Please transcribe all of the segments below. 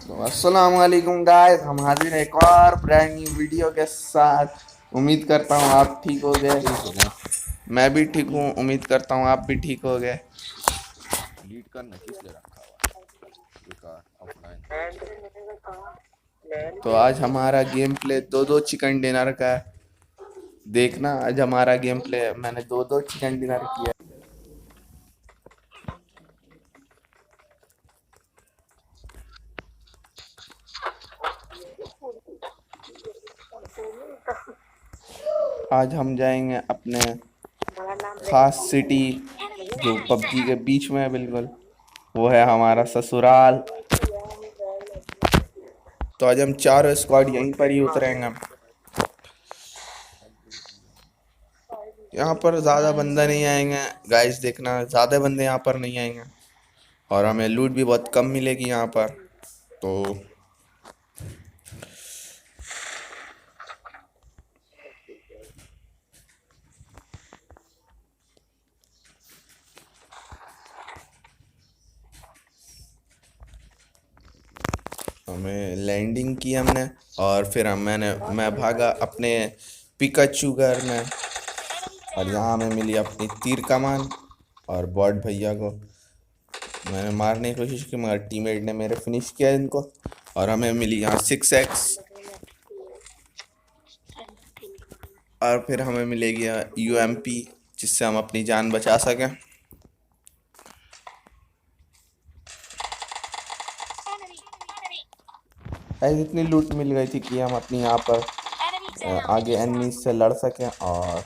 तो अस्सलाम वालेकुम गाइस, हम हाजिर हैं एक और ब्रांड न्यू वीडियो के साथ। उम्मीद करता हूँ आप ठीक हो गए। ठीक हो गया। मैं भी ठीक हूँ, उम्मीद करता हूँ आप भी ठीक हो गए। डिलीट करना किस लिए रखा हुआ है बेकार ऑफलाइन। तो आज हमारा गेम प्ले दो दो चिकन डिनर का है। देखना आज हमारा गेम प्ले, मैंने दो दो चिकन डिनर किया। आज हम जाएंगे अपने खास सिटी जो पबजी के बीच में है बिल्कुल, वो है हमारा ससुराल। तो आज हम चारों स्क्वाड यहीं पर ही उतरेंगे। यहाँ पर ज़्यादा बंदे नहीं आएंगे गाइस, देखना ज़्यादा बंदे यहाँ पर नहीं आएंगे और हमें लूट भी बहुत कम मिलेगी यहाँ पर। तो हमें लैंडिंग की हमने और फिर मैं भागा अपने पिकाचू घर में और यहाँ हमें मिली अपनी तीर कमान और बॉट भैया को मैंने मारने की कोशिश की मगर टीममेट ने मेरे फिनिश किया इनको। और हमें मिली यहाँ 6x और फिर हमें मिलेगी यहाँ UMP जिससे हम अपनी जान बचा सकें। ऐसी इतनी लूट मिल गई थी कि हम अपनी यहाँ पर आगे एनिमी से लड़ सकें और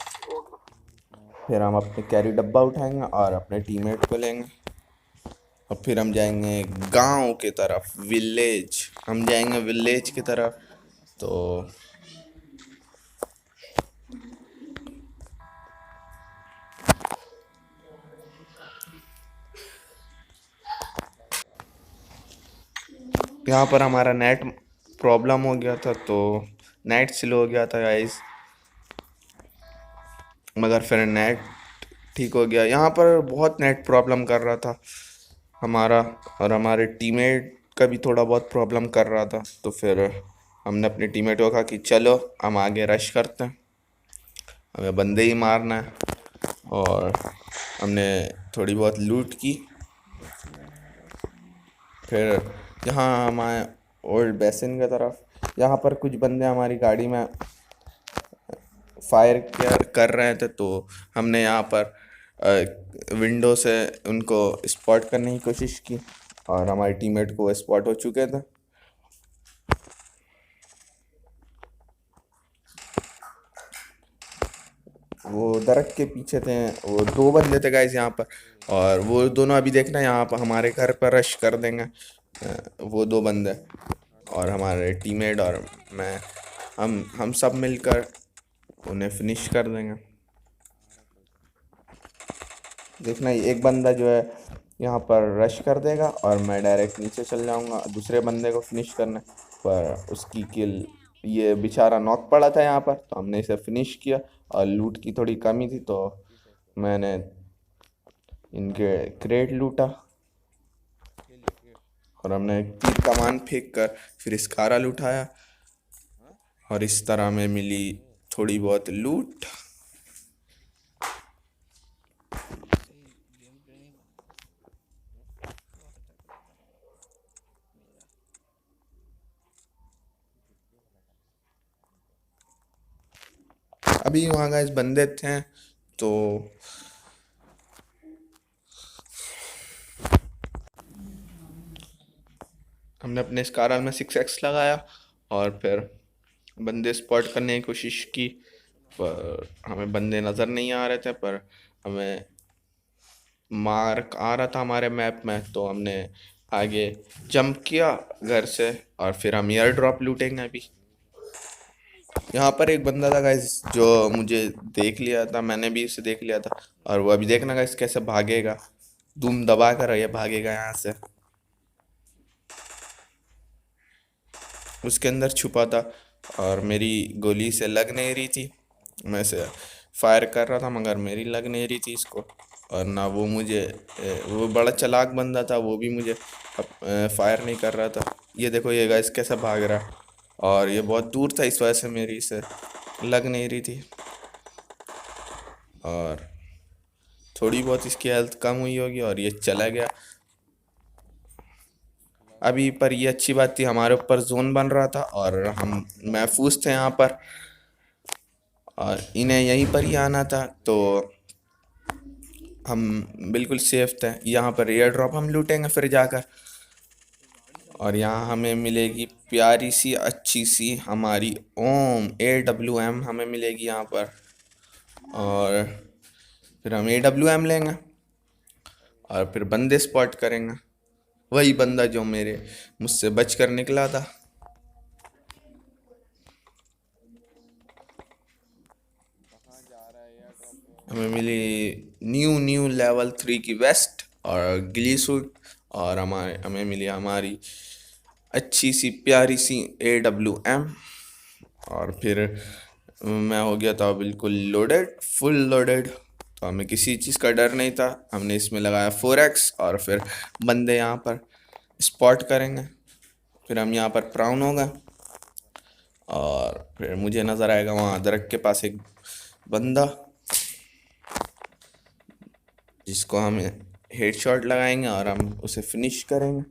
फिर हम अपने कैरी डब्बा उठाएंगे और अपने टीममेट को लेंगे और फिर हम जाएंगे गांव की तरफ, विलेज। हम जाएंगे विलेज की तरफ। तो यहाँ पर हमारा नेट प्रॉब्लम हो गया था, तो नेट स्लो हो गया था गाइस, मगर फिर नेट ठीक हो गया। यहाँ पर बहुत नेट प्रॉब्लम कर रहा था हमारा और हमारे टीममेट का भी थोड़ा बहुत प्रॉब्लम कर रहा था। तो फिर हमने अपने टीममेट को कहा कि चलो हम आगे रश करते हैं, हमें बंदे ही मारना है। और हमने थोड़ी बहुत लूट की। फिर यहाँ हमारे ओल्ड बेसिन की तरफ, यहाँ पर कुछ बंदे हमारी गाड़ी में फायर कर रहे थे, तो हमने यहाँ पर विंडो से उनको स्पॉट करने की कोशिश की और हमारे टीममेट को स्पॉट हो चुके थे। वो दरख्त के पीछे थे, वो दो बंदे थे गाइस यहाँ पर और वो दोनों अभी देखना यहाँ पर हमारे घर पर रश कर देंगे। वो दो बंदे और हमारे टीममेट और मैं, हम सब मिलकर उन्हें फिनिश कर देंगे। देखना एक बंदा जो है यहाँ पर रश कर देगा और मैं डायरेक्ट नीचे चल जाऊँगा दूसरे बंदे को फिनिश करने। पर उसकी किल, ये बेचारा नॉक पड़ा था यहाँ पर, तो हमने इसे फिनिश किया और लूट की थोड़ी कमी थी तो मैंने इनके क्रेट लूटा और हमने तीर कमान फेंक कर फिर स्कारल उठाया और इस तरह में मिली थोड़ी बहुत लूट। अभी वहाँ गाइस बंदे थे, तो हमने अपने स्कारल में 6x लगाया और फिर बंदे स्पॉट करने की कोशिश की, पर हमें बंदे नज़र नहीं आ रहे थे। पर हमें मार्क आ रहा था हमारे मैप में, तो हमने आगे जंप किया घर से और फिर हम एयर ड्रॉप लूटेंगे अभी। यहाँ पर एक बंदा था गाइस जो मुझे देख लिया था, मैंने भी उसे देख लिया था और वो अभी देखना गाइस कैसे भागेगा, धूम दबा कर ये भागेगा यहाँ से। उसके अंदर छुपा था और मेरी गोली से लग नहीं रही थी। मैं से फायर कर रहा था मगर मेरी लग नहीं रही थी इसको, और ना वो मुझे वो बड़ा चालाक बंदा था, वो भी मुझे फायर नहीं कर रहा था। ये देखो ये गाइस कैसा भाग रहा है, और ये बहुत दूर था इस वजह से मेरी इसे लग नहीं रही थी, और थोड़ी बहुत इसकी हेल्थ कम हुई होगी और ये चला गया अभी। पर ये अच्छी बात थी, हमारे ऊपर जोन बन रहा था और हम महफूज थे यहाँ पर, और इन्हें यहीं पर ही आना था, तो हम बिल्कुल सेफ थे। यहाँ पर एयर ड्रॉप हम लूटेंगे फिर जाकर, और यहाँ हमें मिलेगी प्यारी सी अच्छी सी हमारी AWM हमें मिलेगी यहाँ पर, और फिर हम AWM लेंगे और फिर बंदे स्पॉट करेंगे। वही बंदा जो मेरे मुझसे बच कर निकला था। कहाँ जा रहा है यार ड्रॉप पे? हमें मिली न्यू न्यू लेवल 3 की वेस्ट और गिली सूट, और हमारे हमें मिली हमारी अच्छी सी प्यारी सी AWM, और फिर मैं हो गया था बिल्कुल लोडेड, फुल लोडेड, तो हमें किसी चीज़ का डर नहीं था। हमने इसमें लगाया 4x, और फिर बंदे यहाँ पर स्पॉट करेंगे, फिर हम यहाँ पर प्राउन होगा, और फिर मुझे नज़र आएगा वहाँ दरख्त के पास एक बंदा, जिसको हम हेडशॉट लगाएंगे और हम उसे फिनिश करेंगे।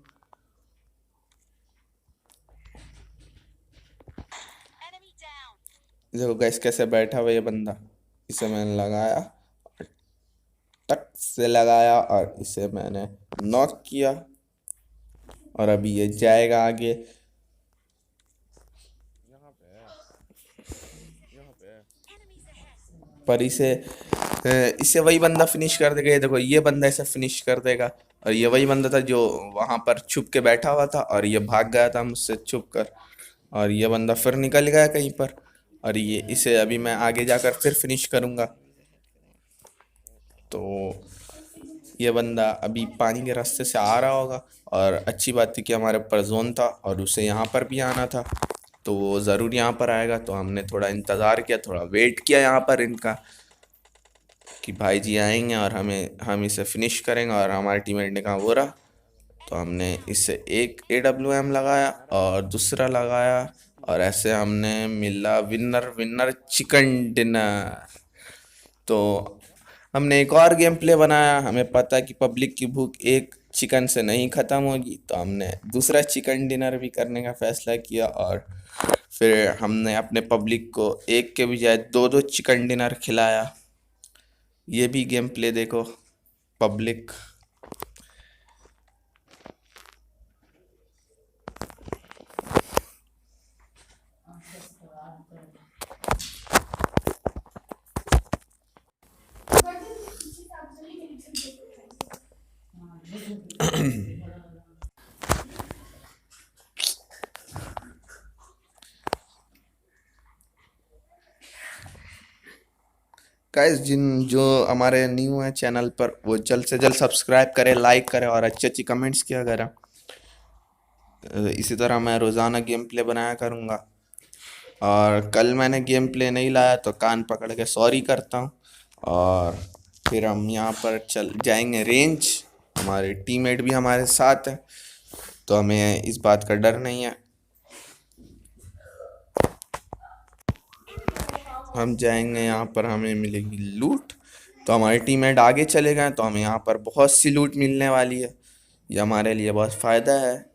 देखो गैस कैसे बैठा हुआ ये बंदा, इसे मैंने लगाया, टक से लगाया और इसे मैंने नॉक किया, और अभी ये जाएगा आगे। यहाँ पे है, यहाँ पे है। पर इसे वही बंदा फिनिश कर देगा। ये देखो ये बंदा इसे फिनिश कर देगा, और ये वही बंदा था जो वहां पर छुप के बैठा हुआ था, और ये भाग गया था मुझसे छुप कर, और ये बंदा फिर निकल गया कहीं पर, और ये इसे अभी मैं आगे जाकर फिर फिनिश करूंगा। तो ये बंदा अभी पानी के रास्ते से आ रहा होगा, और अच्छी बात थी कि हमारे ऊपर जोन था और उसे यहाँ पर भी आना था, तो वो ज़रूर यहाँ पर आएगा। तो हमने थोड़ा इंतज़ार किया, थोड़ा वेट किया यहाँ पर इनका, कि भाई जी आएंगे और हम इसे फिनिश करेंगे, और हमारे टीममेट ने कहा वो रहा, तो हमने इससे एक AWM लगाया और दूसरा लगाया, और ऐसे हमने मिला विनर विनर चिकन डिनर। तो हमने एक और गेम प्ले बनाया, हमें पता है कि पब्लिक की भूख एक चिकन से नहीं ख़त्म होगी, तो हमने दूसरा चिकन डिनर भी करने का फैसला किया, और फिर हमने अपने पब्लिक को एक के बजाय दो दो चिकन डिनर खिलाया। ये भी गेम प्ले देखो पब्लिक। गाइस जिन जो हमारे न्यू है चैनल पर, वो जल्द से जल्द सब्सक्राइब करें, लाइक करें और अच्छी अच्छी कमेंट्स किया करें। इसी तरह मैं रोज़ाना गेम प्ले बनाया करूँगा, और कल मैंने गेम प्ले नहीं लाया तो कान पकड़ के सॉरी करता हूँ। और फिर हम यहाँ पर चल जाएंगे रेंज, हमारे टीममेट भी हमारे साथ है, तो हमें इस बात का डर नहीं है। हम जाएंगे यहाँ पर, हमें मिलेगी लूट, तो हमारे टीममेट आगे चले गए, तो हमें यहाँ पर बहुत सी लूट मिलने वाली है, ये हमारे लिए बहुत फ़ायदा है।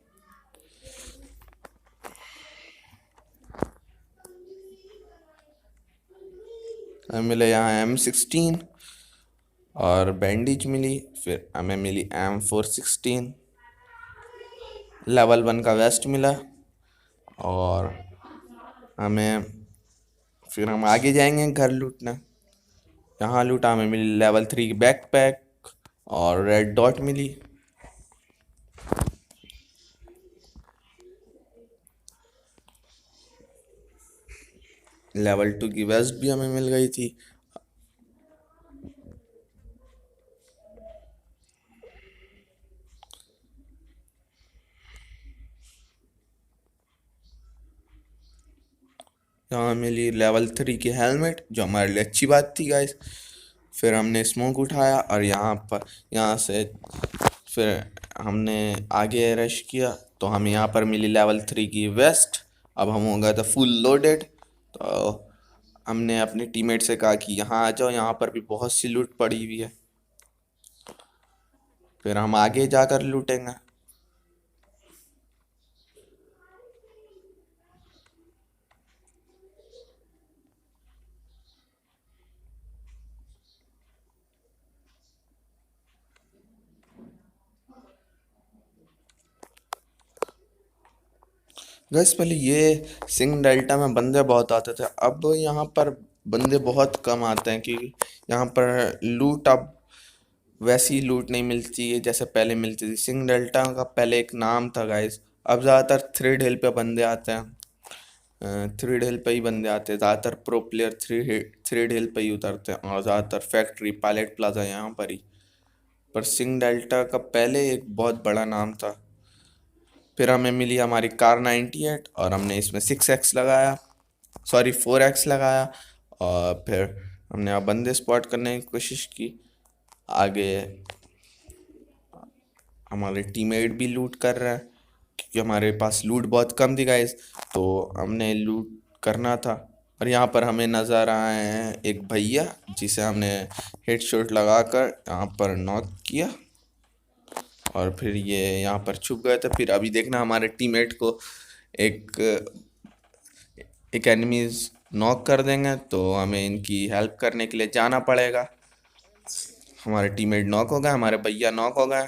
हमें मिले यहाँ M16 और बैंडेज मिली, फिर हमें मिली M416, लेवल 1 का वेस्ट मिला, और हमें फिर हम आगे जाएंगे घर लूटना। यहाँ लूटा, हमें मिली लेवल 3 की बैकपैक और रेड डॉट मिली। लेवल 2 की वेस्ट भी हमें मिल गई थी। यहाँ मिली लेवल 3 की हेलमेट, जो हमारे लिए अच्छी बात थी गाइस। फिर हमने स्मोक उठाया और यहाँ से फिर हमने आगे रश किया तो हमें यहाँ पर मिली लेवल 3 की वेस्ट। अब हम हो गए थे फुल लोडेड। तो हमने अपने टीममेट से कहा कि यहाँ आ जाओ, यहाँ पर भी बहुत सी लूट पड़ी हुई है। फिर हम आगे जाकर लूटेंगे। गैस पहले ये सिंह डेल्टा में बंदे बहुत आते थे, अब यहाँ पर बंदे बहुत कम आते हैं कि यहाँ पर लूट अब वैसी लूट नहीं मिलती है जैसे पहले मिलती थी। सिंह डेल्टा का पहले एक नाम था गाइस, अब ज़्यादातर थ्रेड हिल पे बंदे आते हैं। थ्रेड हिल पे ही बंदे आते हैं ज़्यादातर। प्रो प्लेयर थ्रेड हिल पे ही उतरते हैं और ज़्यादातर फैक्ट्री पायलट प्लाजा यहाँ पर ही। पर सिंह डेल्टा का पहले एक बहुत बड़ा नाम था। फिर हमें मिली हमारी कार 98 और हमने इसमें 6x लगाया, सॉरी 4x लगाया। और फिर हमने अब बंदे स्पॉट करने की कोशिश की। आगे हमारे टीममेट भी लूट कर रहे हैं क्योंकि हमारे पास लूट बहुत कम थी गाइस, तो हमने लूट करना था। और यहाँ पर हमें नज़र आए हैं एक भैया जिसे हमने हेडशॉट लगाकर यहाँ पर नॉक किया और फिर ये यहाँ पर छुप गए थे। फिर अभी देखना हमारे टीममेट को एक एक एनिमीज नॉक कर देंगे तो हमें इनकी हेल्प करने के लिए जाना पड़ेगा। हमारे टीममेट नॉक हो गए, हमारे भैया नॉक हो गए।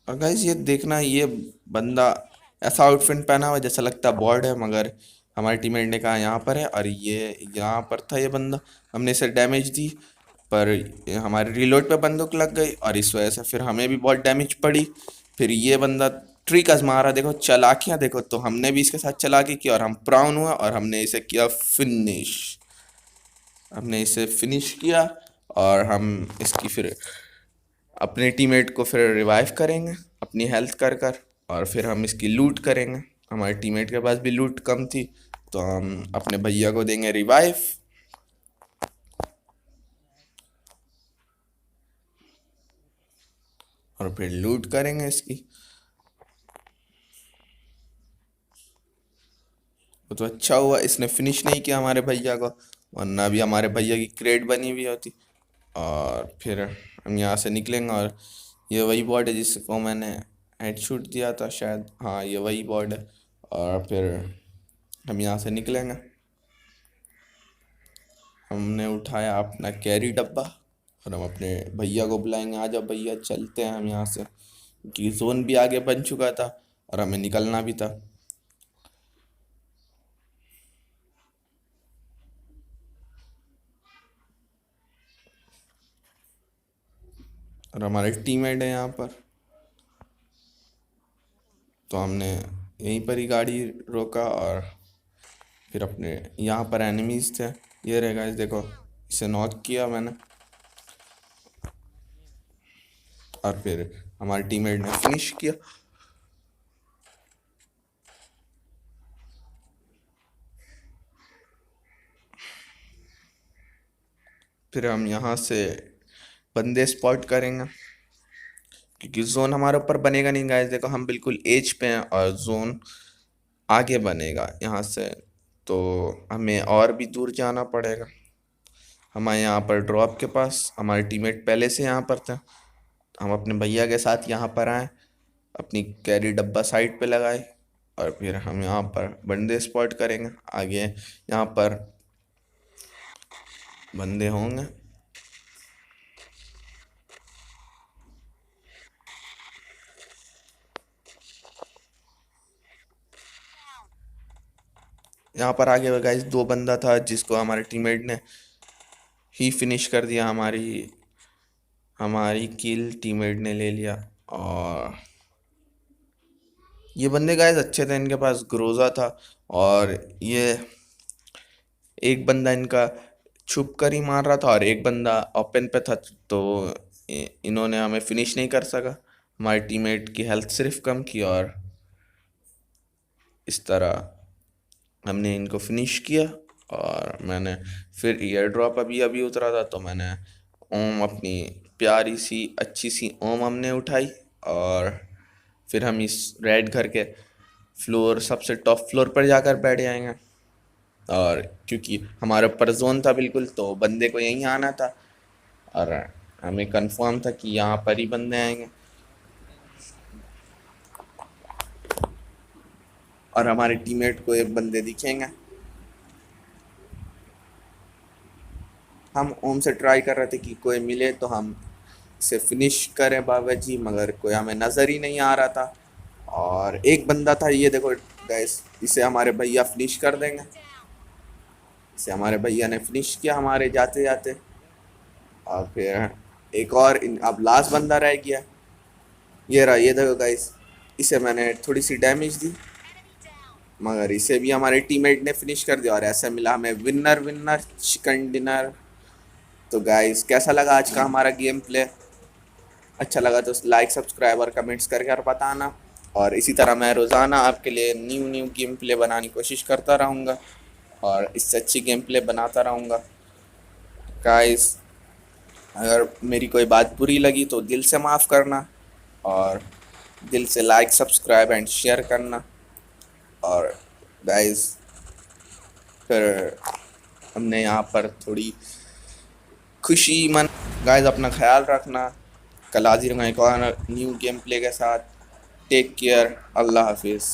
और गाइस ये देखना, ये बंदा ऐसा आउटफिट पहना हुआ है जैसा लगता है बॉर्ड है, मगर हमारे टीममेट ने कहा यहाँ पर है और ये यहाँ पर था ये बंदा। हमने इसे डैमेज दी पर हमारे रिलोड पे बंदूक लग गई और इस वजह से फिर हमें भी बहुत डैमेज पड़ी। फिर ये बंदा ट्रिक आजमा देखो, चालाकियाँ देखो, तो हमने भी इसके साथ चालाकी की और हम प्राउन हुआ और हमने इसे किया फिनिश। हमने इसे फिनिश किया और हम इसकी फिर अपने टीममेट को फिर रिवाइव करेंगे अपनी हेल्थ कर कर, और फिर हम इसकी लूट करेंगे। हमारे टीममेट के पास भी लूट कम थी तो हम अपने भैया को देंगे रिवाइव और फिर लूट करेंगे इसकी। वो तो अच्छा हुआ इसने फिनिश नहीं किया हमारे भैया को, वरना भी हमारे भैया की क्रेट बनी हुई होती। और फिर हम यहाँ से निकलेंगे और ये वही बॉर्ड है जिसको मैंने हेडशॉट दिया था शायद, हाँ ये वही बॉर्ड है। और फिर हम यहाँ से निकलेंगे। हमने उठाया अपना कैरी डब्बा और हम अपने भैया को बुलाएंगे, आ जाओ भैया चलते हैं हम यहाँ से, क्योंकि जोन भी आगे बन चुका था और हमें निकलना भी था। और हमारे टीममेट है यहाँ पर, तो हमने यहीं पर ही गाड़ी रोका और फिर अपने यहाँ पर एनिमीज थे, ये रहे गाइस देखो, इसे नॉक किया मैंने और फिर हमारे टीममेट ने फिनिश किया। फिर हम यहाँ से बंदे स्पॉट करेंगे क्योंकि जोन हमारे ऊपर बनेगा नहीं गाइस, देखो हम बिल्कुल एज पे हैं और जोन आगे बनेगा यहाँ से, तो हमें और भी दूर जाना पड़ेगा। हमारे यहाँ पर ड्रॉप के पास हमारे टीममेट पहले से यहाँ पर थे, हम अपने भैया के साथ यहाँ पर आए, अपनी कैरी डब्बा साइड पे लगाए और फिर हम यहाँ पर बंदे स्पॉट करेंगे। आगे यहाँ पर बंदे होंगे। यहाँ पर आगे गाइस दो बंदा था जिसको हमारे टीममेट ने ही फिनिश कर दिया, हमारी हमारी किल टीममेट ने ले लिया। और ये बंदे गाइस अच्छे थे, इनके पास ग्रोजा था और ये एक बंदा इनका छुप कर ही मार रहा था और एक बंदा ओपन पे था, तो इन्होंने हमें फिनिश नहीं कर सका। हमारे टीममेट की हेल्थ सिर्फ कम की और इस तरह हमने इनको फिनिश किया। और मैंने फिर ईयर ड्रॉप अभी अभी उतरा था तो मैंने ओम अपनी प्यारी सी अच्छी सी ओम हमने उठाई। और फिर हम इस रेड घर के फ्लोर सबसे टॉप फ्लोर पर जाकर बैठ जाएंगे। और क्योंकि हमारे ऊपर जोन था बिल्कुल तो बंदे को यहीं आना था और हमें कंफर्म था कि यहाँ पर ही बंदे आएंगे और हमारे टीममेट को एक बंदे दिखेंगे। हम ओम से ट्राई कर रहे थे कि कोई मिले तो हम इसे फिनिश करें बाबा जी, मगर कोई हमें नज़र ही नहीं आ रहा था। और एक बंदा था, ये देखो गाइस, इसे हमारे भैया फिनिश कर देंगे। इसे हमारे भैया ने फिनिश किया हमारे जाते जाते। और फिर एक और अब लास्ट बंदा रह गया। ये रहा, ये देखो गाइस, इसे मैंने थोड़ी सी डैमेज दी मगर इसे भी हमारे टीममेट ने फिनिश कर दिया और ऐसा मिला हमें विनर विनर चिकन डिनर। तो गाइस कैसा लगा आज का हमारा गेम प्ले? अच्छा लगा तो लाइक सब्सक्राइब और कमेंट्स करके और बताना। और इसी तरह मैं रोज़ाना आपके लिए न्यू न्यू गेम प्ले बनाने की कोशिश करता रहूँगा और इससे अच्छी गेम प्ले बनाता रहूँगा। गाइस अगर मेरी कोई बात बुरी लगी तो दिल से माफ़ करना और दिल से लाइक सब्सक्राइब एंड शेयर करना। और गाइस फिर हमने यहाँ पर थोड़ी खुशी मन। गाइस अपना ख्याल रखना। कल हाजिर होंगे एक और न्यू गेम प्ले के साथ। Take care. अल्लाह हाफिज़।